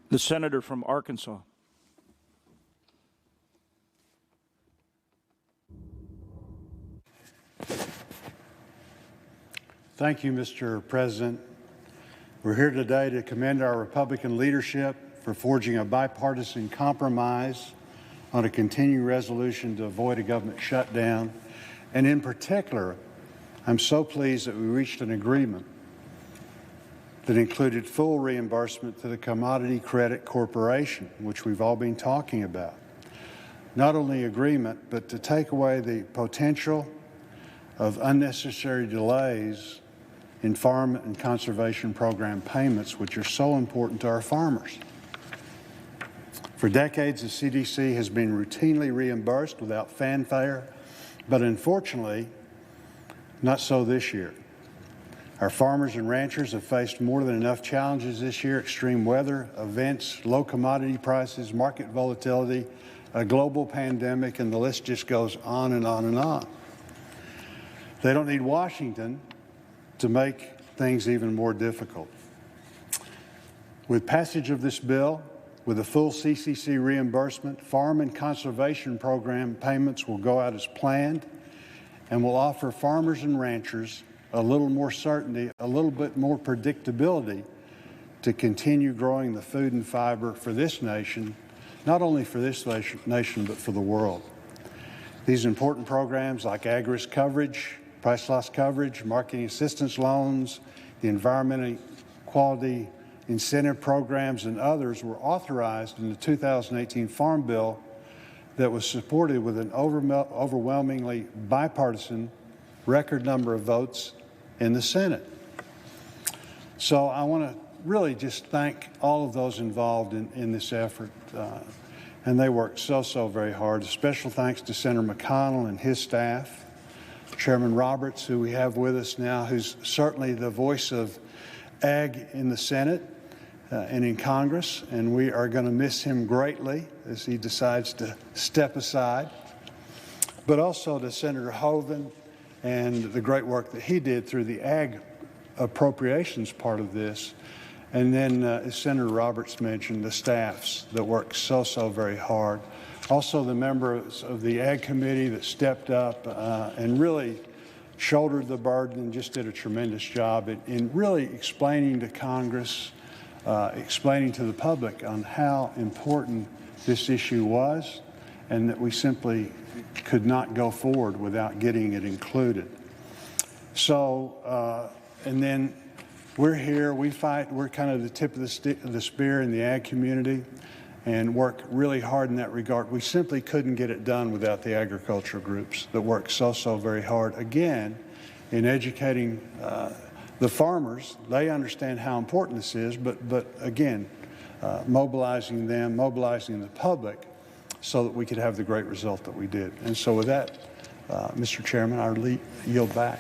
The senator from Arkansas. Thank you, Mr. President. We're here today to commend our Republican leadership for forging a bipartisan compromise on a continuing resolution to avoid a government shutdown. And in particular, I'm so pleased that we reached an agreement that included full reimbursement to the Commodity Credit Corporation, which we've all been talking about. Not only agreement, but to take away the potential of unnecessary delays in farm and conservation program payments, which are so important to our farmers. For decades, the CDC has been routinely reimbursed without fanfare, but unfortunately, not so this year. Our farmers and ranchers have faced more than enough challenges this year: extreme weather, events, low commodity prices, market volatility, a global pandemic, and the list just goes on and on and on. They don't need Washington to make things even more difficult. With passage of this bill, with a full CCC reimbursement, farm and conservation program payments will go out as planned and will offer farmers and ranchers a little more certainty, a little bit more predictability to continue growing the food and fiber for this nation, not only for this nation, but for the world. These important programs like ag-risk coverage, price loss coverage, marketing assistance loans, the environmental quality incentive programs, and others were authorized in the 2018 Farm Bill that was supported with an overwhelmingly bipartisan record number of votes in the Senate. So I want to really just thank all of those involved in this effort. And they worked so very hard. Special thanks to Senator McConnell and his staff, Chairman Roberts, who we have with us now, who's certainly the voice of ag in the Senate and in Congress, and we are going to miss him greatly as he decides to step aside. But also to Senator Hoeven and the great work that he did through the ag appropriations part of this. And then, as Senator Roberts mentioned, the staffs that worked so very hard. Also the members of the Ag Committee that stepped up and really shouldered the burden and just did a tremendous job in really explaining to Congress, explaining to the public on how important this issue was, and that we simply could not go forward without getting it included. So, and then we're here, we fight, we're kind of the tip of the spear in the ag community and work really hard in that regard. We simply couldn't get it done without the agriculture groups that work so very hard, again, in educating the farmers. They understand how important this is, but again, mobilizing them, mobilizing the public so that we could have the great result that we did. And so with that, Mr. Chairman, I'll yield back.